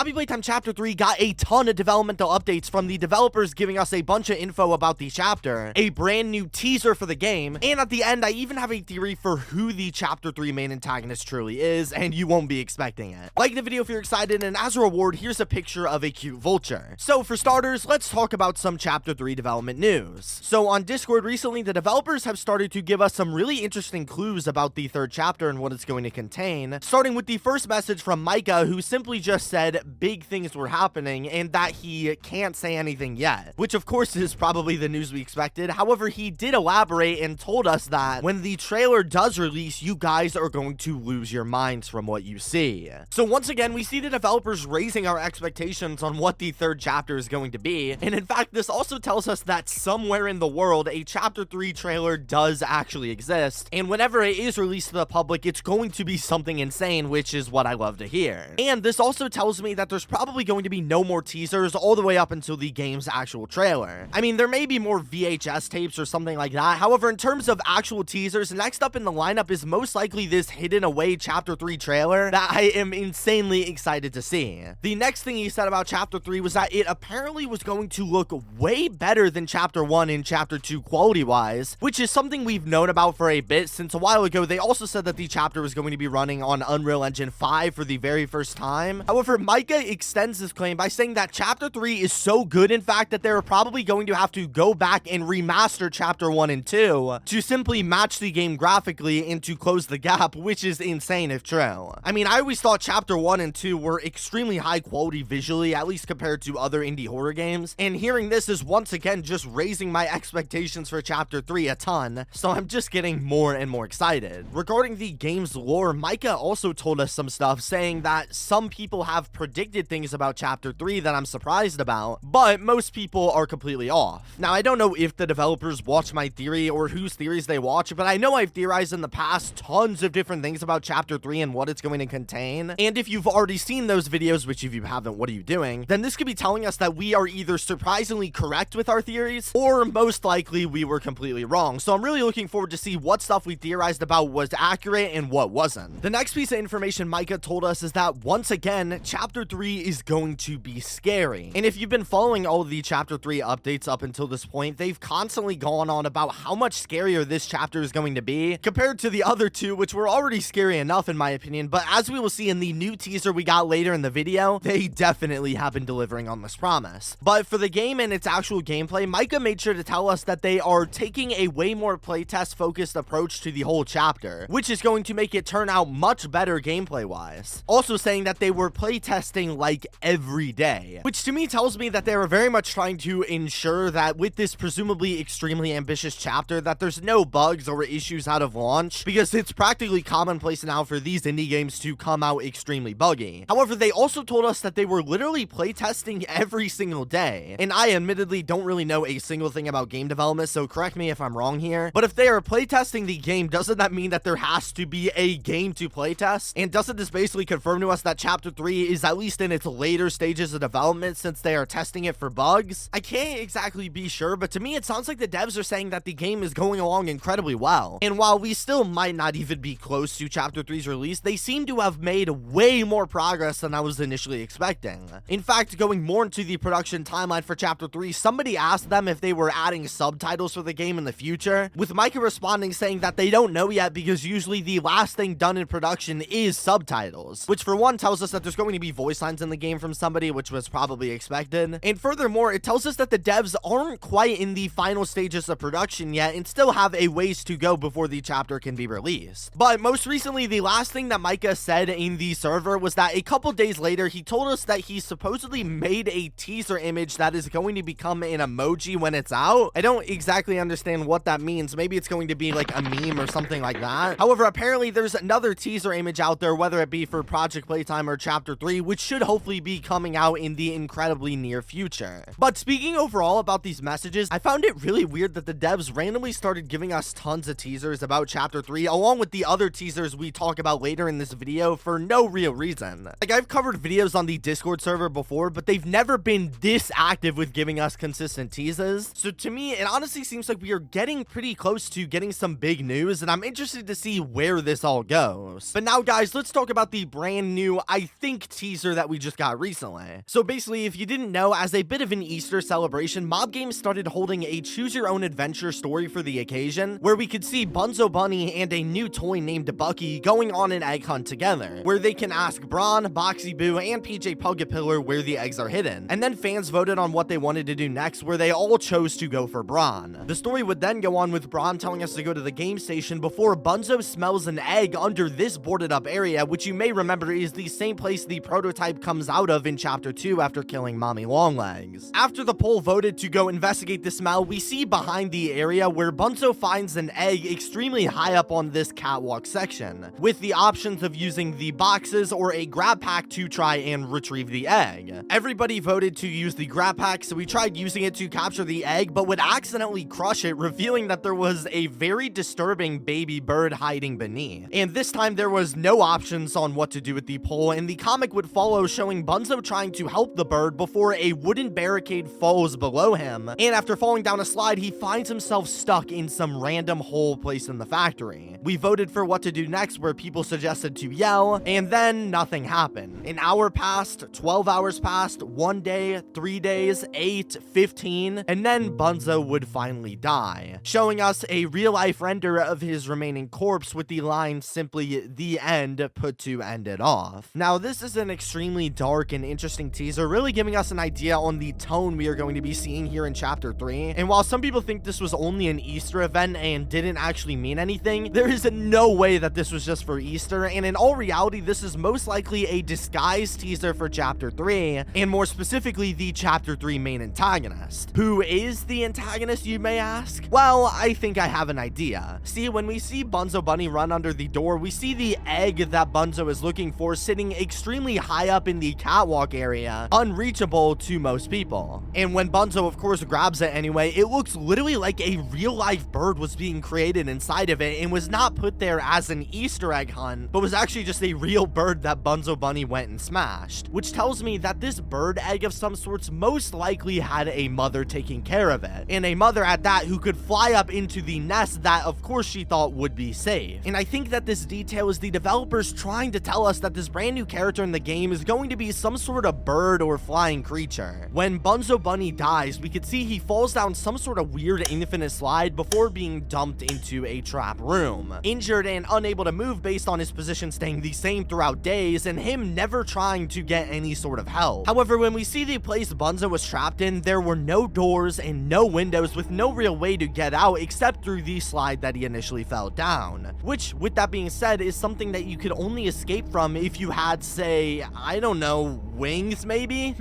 Poppy Playtime Chapter 3 got a ton of developmental updates from the developers, giving us a bunch of info about the chapter, a brand new teaser for the game, and at the end, I even have a theory for who the Chapter 3 main antagonist truly is, and you won't be expecting it. Like the video if you're excited, and as a reward, here's a picture of a cute vulture. So for starters, let's talk about some Chapter 3 development news. So on Discord recently, the developers have started to give us some really interesting clues about the third chapter and what it's going to contain, starting with the first message from Micah, who simply just said big things were happening and that he can't say anything yet, which of course is probably the news we expected. However, he did elaborate and told us that when the trailer does release, you guys are going to lose your minds from what you see. So once again, we see the developers raising our expectations on what the third chapter is going to be, and in fact, this also tells us that somewhere in the world, a Chapter 3 trailer does actually exist, and whenever it is released to the public, it's going to be something insane, which is what I love to hear. And this also tells me that there's probably going to be no more teasers all the way up until the game's actual trailer. I mean, there may be more VHS tapes or something like that. However, in terms of actual teasers, next up in the lineup is most likely this hidden away Chapter 3 trailer that I am insanely excited to see. The next thing he said about Chapter 3 was that it apparently was going to look way better than Chapter 1 and Chapter 2 quality-wise, which is something we've known about for a bit. Since a while ago, they also said that the chapter was going to be running on Unreal Engine 5 for the very first time. However, Micah extends this claim by saying that Chapter 3 is so good, in fact, that they're probably going to have to go back and remaster Chapter 1 and 2 to simply match the game graphically and to close the gap, which is insane if true. I mean, I always thought Chapter 1 and 2 were extremely high quality visually, at least compared to other indie horror games, and hearing this is once again just raising my expectations for Chapter 3 a ton, so I'm just getting more and more excited. Regarding the game's lore, Micah also told us some stuff, saying that some people have predicted things about Chapter 3 that I'm surprised about, but most people are completely off. Now, I don't know if the developers watch my theory or whose theories they watch, but I know I've theorized in the past tons of different things about Chapter 3 and what it's going to contain, and if you've already seen those videos, which if you haven't, what are you doing, then this could be telling us that we are either surprisingly correct with our theories, or most likely we were completely wrong. So I'm really looking forward to see what stuff we theorized about was accurate and what wasn't. The next piece of information Micah told us is that once again, Chapter 3 is going to be scary. And if you've been following all of the Chapter 3 updates up until this point, they've constantly gone on about how much scarier this chapter is going to be compared to the other two, which were already scary enough in my opinion, but as we will see in the new teaser we got later in the video, they definitely have been delivering on this promise. But for the game and its actual gameplay, Micah made sure to tell us that they are taking a way more playtest focused approach to the whole chapter, which is going to make it turn out much better gameplay wise. Also saying that they were playtesting like every day, which to me tells me that they were very much trying to ensure that with this presumably extremely ambitious chapter that there's no bugs or issues out of launch, because it's practically commonplace now for these indie games to come out extremely buggy. However, they also told us that they were literally playtesting every single day, and I admittedly don't really know a single thing about game development, so correct me if I'm wrong here, but if they are playtesting the game, doesn't that mean that there has to be a game to playtest? And doesn't this basically confirm to us that Chapter 3 is at least in its later stages of development since they are testing it for bugs? I can't exactly be sure, but to me it sounds like the devs are saying that the game is going along incredibly well, and while we still might not even be close to Chapter 3's release, they seem to have made way more progress than I was initially expecting. In fact, going more into the production timeline for Chapter 3, somebody asked them if they were adding subtitles for the game in the future, with Micah responding saying that they don't know yet because usually the last thing done in production is subtitles, which for one tells us that there's going to be voice lines in the game from somebody, which was probably expected, and furthermore, it tells us that the devs aren't quite in the final stages of production yet and still have a ways to go before the chapter can be released. But most recently, the last thing that Micah said in the server was that a couple days later, he told us that he supposedly made a teaser image that is going to become an emoji when it's out. I don't exactly understand what that means. Maybe it's going to be like a meme or something like that. However, apparently there's another teaser image out there, whether it be for Project Playtime or Chapter 3, which should hopefully be coming out in the incredibly near future. But speaking overall about these messages, I found it really weird that the devs randomly started giving us tons of teasers about Chapter 3, along with the other teasers we talk about later in this video for no real reason. Like, I've covered videos on the Discord server before, but they've never been this active with giving us consistent teases. So to me, it honestly seems like we are getting pretty close to getting some big news, and I'm interested to see where this all goes. But now, guys, let's talk about the brand new, I think, teaser Easter that we just got recently. So basically, if you didn't know, as a bit of an Easter celebration, Mob Games started holding a choose-your-own-adventure story for the occasion, where we could see Bunzo Bunny and a new toy named Bucky going on an egg hunt together, where they can ask Braun, Boxy Boo, and PJ Pugapillar where the eggs are hidden. And then fans voted on what they wanted to do next, where they all chose to go for Braun. The story would then go on with Braun telling us to go to the game station before Bunzo smells an egg under this boarded up area, which you may remember is the same place the prototype comes out of in chapter 2 after killing Mommy Longlegs. After the poll voted to go investigate the smell, we see behind the area where Bunzo finds an egg extremely high up on this catwalk section, with the options of using the boxes or a grab pack to try and retrieve the egg. Everybody voted to use the grab pack, so we tried using it to capture the egg, but would accidentally crush it, revealing that there was a very disturbing baby bird hiding beneath. And this time there was no options on what to do with the pole, and the comic would follow showing Bunzo trying to help the bird before a wooden barricade falls below him, and after falling down a slide, he finds himself stuck in some random hole placed in the factory. We voted for what to do next, where people suggested to yell, and then nothing happened. An hour passed, 12 hours passed, 1 day, 3 days, 8, 15, and then Bunzo would finally die, showing us a real-life render of his remaining corpse with the line simply "the end" put to end it off. Now, this is an extremely dark and interesting teaser, really giving us an idea on the tone we are going to be seeing here in chapter 3. And while some people think this was only an Easter event and didn't actually mean anything, there is no way that this was just for Easter, and in all reality, this is most likely a disguised teaser for chapter 3, and more specifically, the chapter 3 main antagonist. Who is the antagonist, you may ask? Well, I think I have an idea. See, when we see Bunzo Bunny run under the door, we see the egg that Bunzo is looking for sitting extremely high up in the catwalk area, unreachable to most people. And when Bunzo, of course, grabs it anyway, it looks literally like a real-life bird was being created inside of it and was not put there as an Easter egg hunt, but was actually just a real bird that Bunzo Bunny went and smashed, which tells me that this bird egg of some sorts most likely had a mother taking care of it, and a mother at that who could fly up into the nest that of course she thought would be safe. And I think that this detail is the developers trying to tell us that this brand new character in the game is going to be some sort of bird or flying creature. When Bunzo Bunny dies, we could see he falls down some sort of weird infinite slide before being dumped into a trap room, injured and unable to move based on his position staying the same throughout days and him never trying to get any sort of help. However, when we see the place Bunzo was trapped in, there were no doors and no windows, with no real way to get out except through the slide that he initially fell down, which, with that being said, is something that you could only escape from if you had, say, I don't know, wings maybe?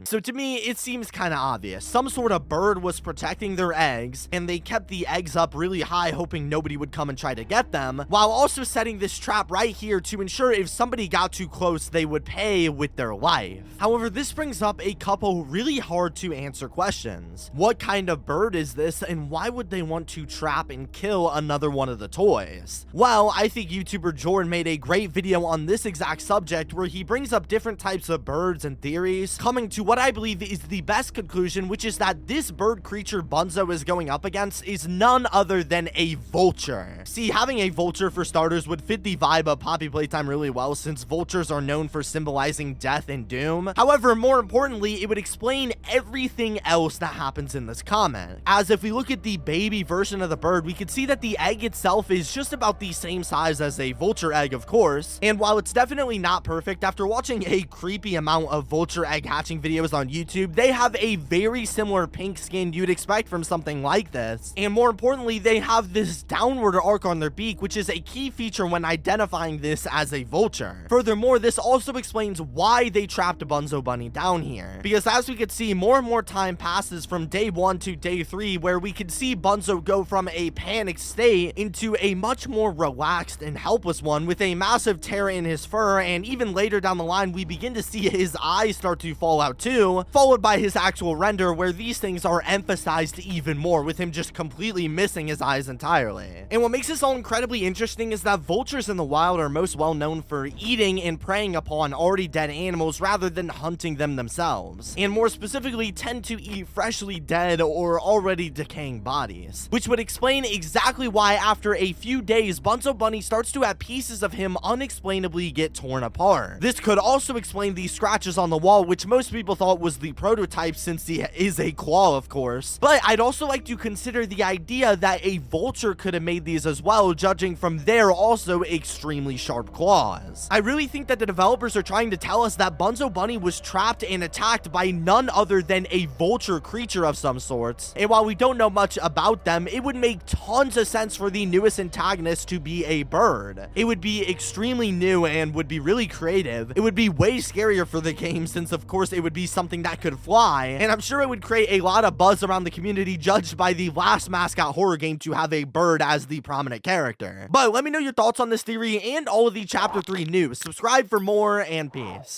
So to me, it seems kind of obvious. Some sort of bird was protecting their eggs, and they kept the eggs up really high hoping nobody would come and try to get them, while also setting this trap right here to ensure if somebody got too close, they would pay with their life. However, this brings up a couple really hard to answer questions. What kind of bird is this, and why would they want to trap and kill another one of the toys? Well, I think YouTuber Jordan made a great video on this exact subject where he brings up different types of birds and theories, coming to what I believe is the best conclusion, which is that this bird creature Bunzo is going up against is none other than a vulture. See, having a vulture for starters would fit the vibe of Poppy Playtime really well, since vultures are known for symbolizing death and doom. However, more importantly, it would explain everything else that happens in this comment, as if we look at the baby version of the bird, we could see that the egg itself is just about the same size as a vulture egg, of course, and while it's definitely not perfect, after watching a creepy amount of vulture egg hatching videos on YouTube, they have a very similar pink skin you'd expect from something like this, and more importantly, they have this downward arc on their beak, which is a key feature when identifying this as a vulture. Furthermore, this also explains why they trapped Bunzo Bunny down here, because as we could see, more and more time passes from day 1 to day 3, where we could see Bunzo go from a panicked state into a much more relaxed and helpless one with a massive tear in his fur, and even later down the line, we begin to see his eyes start to fall out too, followed by his actual render, where these things are emphasized even more, with him just completely missing his eyes entirely. And what makes this all incredibly interesting is that vultures in the wild are most well known for eating and preying upon already dead animals rather than hunting them themselves, and more specifically tend to eat freshly dead or already decaying bodies, which would explain exactly why after a few days Bunzo Bunny starts to have pieces of him unexplainably get torn apart. This could also explain these scratches on the wall, which most people thought was the prototype since he is a claw, of course. But I'd also like to consider the idea that a vulture could have made these as well, judging from their also extremely sharp claws. I really think that the developers are trying to tell us that Bunzo Bunny was trapped and attacked by none other than a vulture creature of some sorts. And while we don't know much about them, it would make tons of sense for the newest antagonist to be a bird. It would be extremely new and would be really creative. It would be way scarier for the game since, of course, it would be something that could fly. And I'm sure it would create a lot of buzz around the community, judged by the last mascot horror game to have a bird as the prominent character. But let me know your thoughts on this theory and all of the Chapter 3 news. Subscribe for more, and peace.